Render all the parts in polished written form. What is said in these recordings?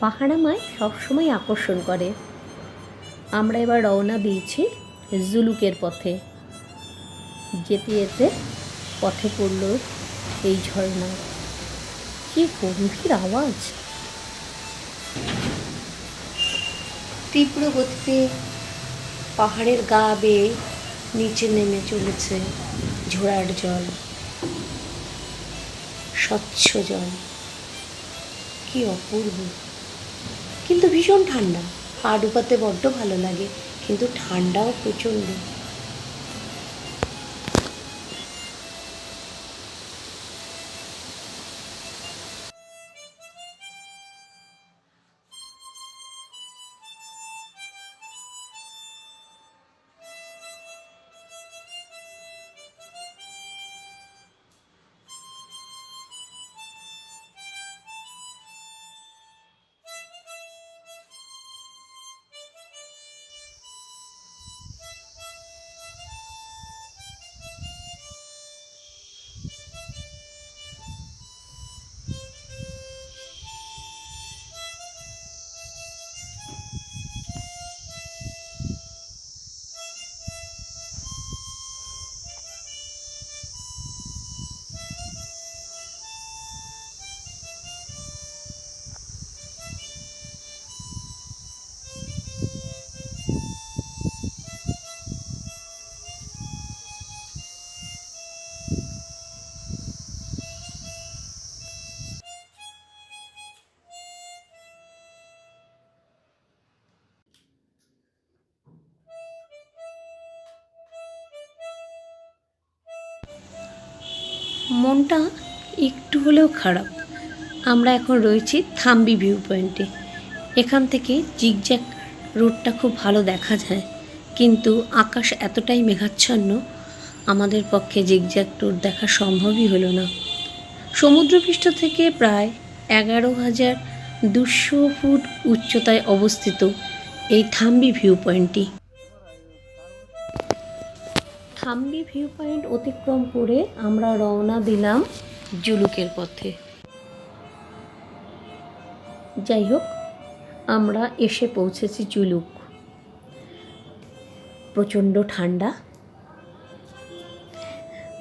পাহাড় আমায় সবসময় আকর্ষণ করে। আমরা এবার রওনা দিয়েছি জুলুকের পথে। যেতে যেতে পথে পড়ল এই ঝর্ণা। কি গম্ভীর আওয়াজ! তীব্র গতিতে পাহাড়ের গা বেয়ে নিচে নেমে চলেছে ঝোড়ার জল, স্বচ্ছ জল। কি অপূর্ব! কিন্তু ভীষণ ঠান্ডা। পা ডুবাতে বড্ড ভালো লাগে, কিন্তু ঠান্ডাও প্রচণ্ড। মনটা একটু হলেও খারাপ। আমরা এখন রয়েছি থাম্বি ভিউ পয়েন্টে। এখান থেকে জিগজ্যাগ রোডটা খুব ভালো দেখা যায়, কিন্তু আকাশ এতটাই মেঘাচ্ছন্ন, আমাদের পক্ষে জিগজ্যাগ রোড দেখা সম্ভবই হলো না। সমুদ্রপৃষ্ঠ থেকে প্রায় 11,200 ফুট উচ্চতায় অবস্থিত এই থাম্বি ভিউ পয়েন্টটি। থাম্বি ভিউ পয়েন্ট অতিক্রম করে আমরা রওনা দিলাম জুলুকের পথে। যাই হোক, আমরা এসে পৌঁছেছি জুলুক। প্রচণ্ড ঠান্ডা,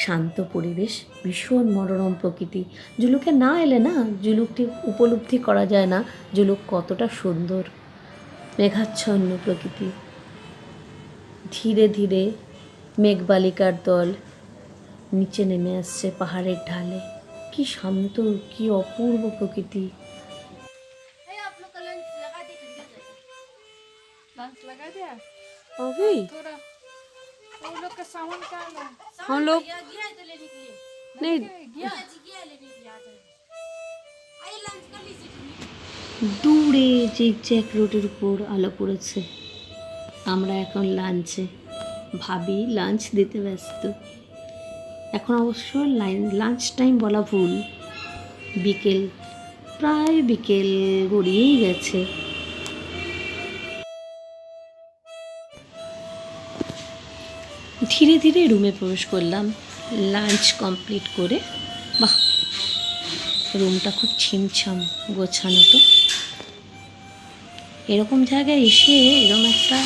শান্ত পরিবেশ, ভীষণ মনোরম প্রকৃতি। জুলুকে না এলে না জুলুকটি উপলব্ধি করা যায় না জুলুক কতটা সুন্দর। মেঘাচ্ছন্ন প্রকৃতি, ধীরে ধীরে মেঘবালিকার দল নিচে নেমে আসছে পাহাড়ের ঢালে। কি শান্ত, কি অপূর্ব প্রকৃতি। अभी वो लोग का सामान का हम लोग नहीं দূরে জিগজ্যাগ রোডের উপর আলো পড়েছে। আমরা এখন লাঞ্চে, ভাবি লাঞ্চ দিতে ব্যস্ত। এখন অবশ্য লাঞ্চ টাইম বলা ভুল, বিকেল, প্রায় বিকেল গড়িয়েই গেছে। ধীরে ধীরে রুমে প্রবেশ করলাম লাঞ্চ কমপ্লিট করে। বাহ, রুমটা খুব ছিমছাম গোছানো। তো এরকম জায়গায় এসে এরকম একটা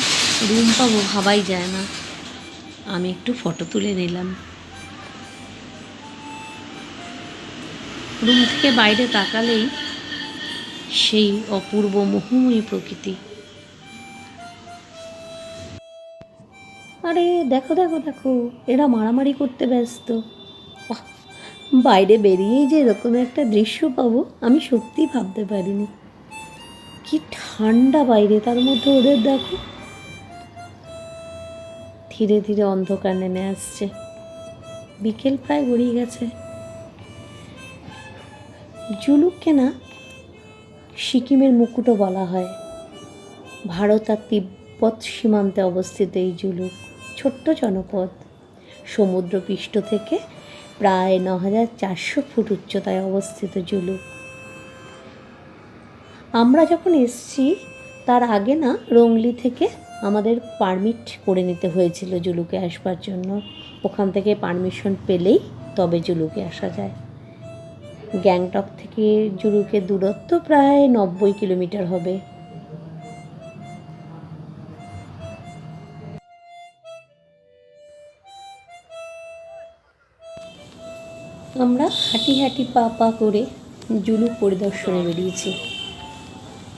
রুম পাবো ভাবাই যায় না। আমি একটু ফটো তুলে নিলাম। রুম থেকে বাইরে তাকালেই সেই অপূর্ব মোহময়ী প্রকৃতি। আরে দেখো দেখো দেখো, এরা মারামারি করতে ব্যস্ত। বাহ, বাইরে বেরিয়েই যে এরকম একটা দৃশ্য পাবো আমি সত্যিই ভাবতে পারিনি। কি ঠান্ডা বাইরে, তার মধ্যে ওদের দেখো। ধীরে ধীরে অন্ধকার নেমে আসছে, বিকেল প্রায় গড়িয়ে গেছে। জুলুককে না সিকিমের মুকুটও বলা হয়। ভারত আর তিব্বত সীমান্তে অবস্থিত এই জুলুক ছোট্ট জনপদ। সমুদ্রপৃষ্ঠ থেকে প্রায় 9,400 ফুট উচ্চতায় অবস্থিত জুলুক। আমরা যখন এসেছি তার আগে না রংলি থেকে আমাদের পারমিট করে নিতে হয়েছিল জুলুকে আসবার জন্য। ওখান থেকে পারমিশন পেলেই তবে জুলুকে আসা যায়। গ্যাংটক থেকে জুলুকের দূরত্ব প্রায় 90 কিলোমিটার হবে। আমরা হাঁটি হাঁটি পা পা করে জুলুক পরিদর্শনে বেরিয়েছি।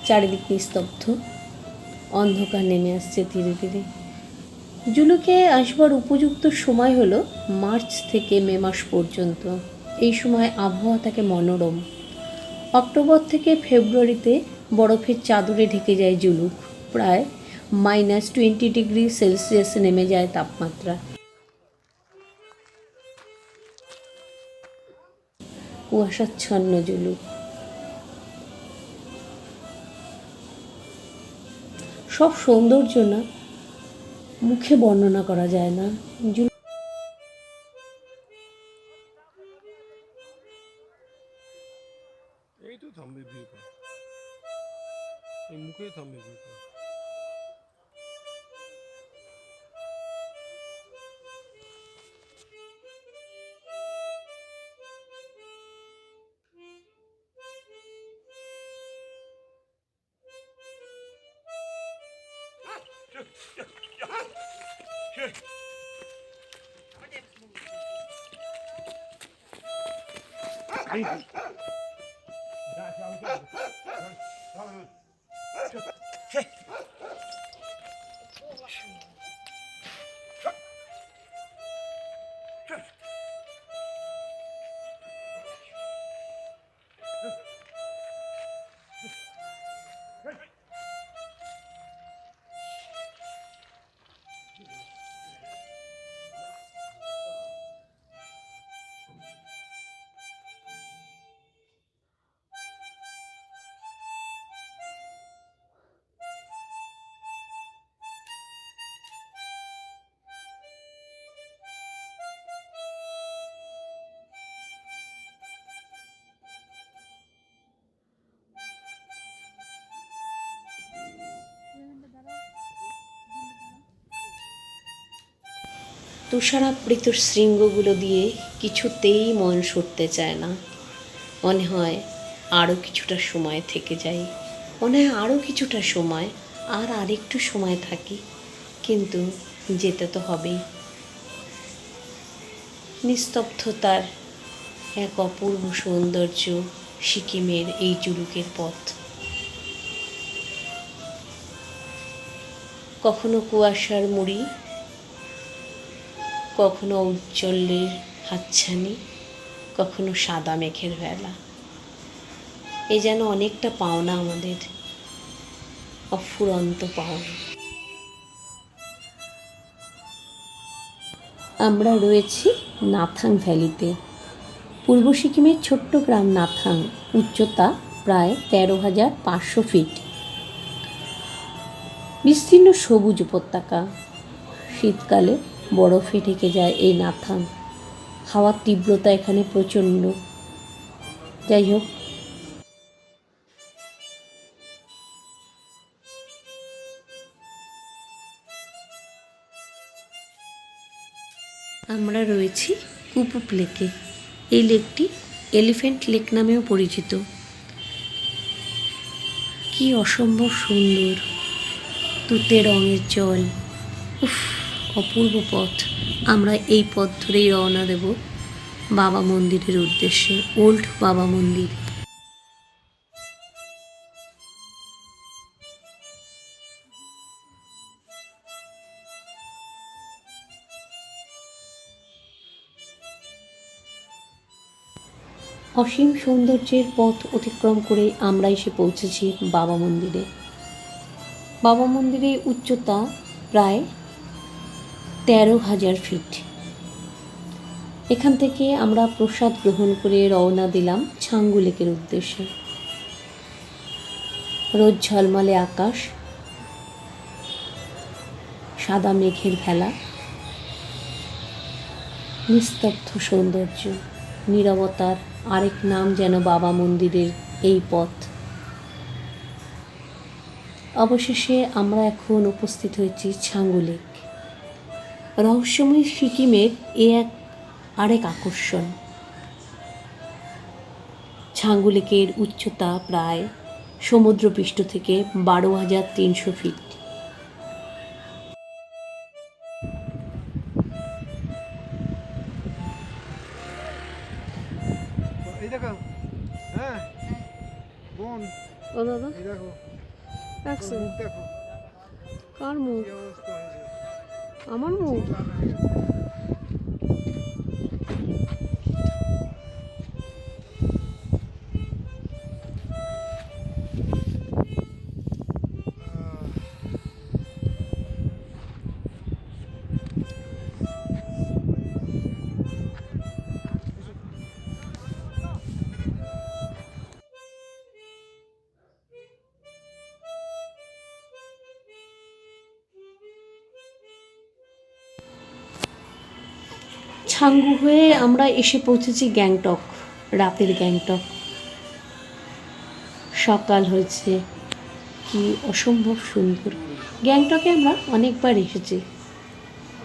চারিদিক নিস্তব্ধ, অন্ধকার নেমে আসছে ধীরে ধীরে। জুলুকে আসবার উপযুক্ত সময় হলো মার্চ থেকে মে মাস পর্যন্ত। এই সময় আবহাওয়া থাকে মনোরম। অক্টোবর থেকে ফেব্রুয়ারিতে বরফের চাদরে ঢেকে যায় জুলুক। প্রায় -20 ডিগ্রি সেলসিয়াস নেমে যায় তাপমাত্রা। কুয়াশাচ্ছন্ন জুলুক। সব সৌন্দর্য না, মুখে বর্ণনা করা যায় না। এই তো থামবে ভিউটা, এই মুখেই থামবে ভিউটা। তুষারাবৃত শৃঙ্গগুলো দিয়ে কিছুতেই মন সরতে চায় না। মনে হয় আরও কিছুটা সময় থেকে যাই, মনে হয় আরও কিছুটা সময়, আর আরেকটু সময় থাকি, কিন্তু যেতে তো হবেই। নিস্তব্ধতার এক অপূর্ব সৌন্দর্য সিকিমের এই জুলুকের পথ। কখনো কুয়াশার মুড়ি, কখনো ঔজ্জ্বল্যের হাতছানি, কখনো সাদা মেঘের ভেলা। এ যেন অনেকটা পাওনা আমাদের, অফুরন্ত পাওনা। আমরা রয়েছি নাথাং ভ্যালিতে। পূর্ব সিকিমের ছোট্ট গ্রাম নাথাং, উচ্চতা প্রায় 13,500 ফিট। বিস্তীর্ণ সবুজ উপত্যকা। শীতকালে বরফে ঢেকে যায় এই নাথাং। হাওয়ার তীব্রতা এখানে প্রচণ্ড। যাই হোক, আমরা রয়েছি কুপুপ লেকে। এই লেকটি এলিফ্যান্ট লেক নামেও পরিচিত। কি অসম্ভব সুন্দর, তুতে রঙের জল, উফ, অপূর্ব পথ। আমরা এই পথ ধরেই রওনা দেব বাবা মন্দিরের উদ্দেশ্যে, ওল্ড বাবা মন্দির। অসীম সৌন্দর্যের পথ অতিক্রম করে আমরা এসে পৌঁছেছি বাবা মন্দিরে। বাবা মন্দিরের উচ্চতা প্রায় 13,000 ফিট। এখান থেকে আমরা প্রসাদ গ্রহণ করে রওনা দিলাম ছাঙ্গু লেকের উদ্দেশ্যে। রোদ ঝলমলে আকাশ, সাদা মেঘের ভেলা, নিস্তব্ধ সৌন্দর্য, নীরবতার আরেক নাম যেন বাবা মন্দিরের এই পথ। অবশেষে আমরা এখন উপস্থিত হয়েছি ছাঙ্গু লেক। রহস্যময় সিকিমের আরেক আকর্ষণ। ছাঙ্গু লেকের উচ্চতা প্রায় সমুদ্রপৃষ্ঠ থেকে 12,300 ফিট। এই দেখো, হ্যাঁ বোন, ও দাদা এই দেখো, রাখছে মুখ দেখো কার মুখ? কি অবস্থা হয়েছে। আমার মুখ? ছাঙ্গু হয়ে আমরা এসে পৌঁছেছি গ্যাংটক, রাতের গ্যাংটক। সকাল হয়েছে, কি অসম্ভব সুন্দর। গ্যাংটকে আমরা অনেকবার এসেছি।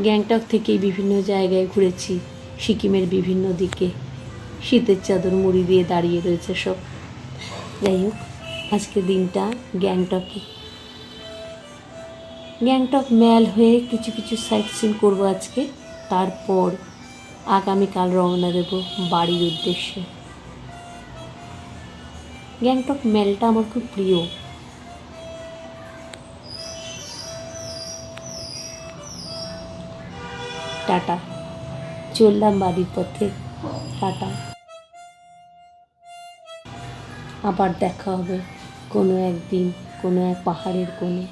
গ্যাংটক থেকেই বিভিন্ন জায়গায় ঘুরেছি, সিকিমের বিভিন্ন দিকে। শীতের চাদর মুড়ি দিয়ে দাঁড়িয়ে রয়েছে সব। যাই হোক, আজকে দিনটা গ্যাংটকে। গ্যাংটক ম্যাল হয়ে কিছু কিছু সাইট সিন করবো আজকে, তারপর আগামীকাল রওনা দেব বাড়ির উদ্দেশ্যে। গ্যাংটক ম্যালটা আমার খুব প্রিয়। টাটা, চললাম বাড়ির পথে। টাটা, আবার দেখা হবে কোনো একদিন কোনো এক পাহাড়ের কোণে।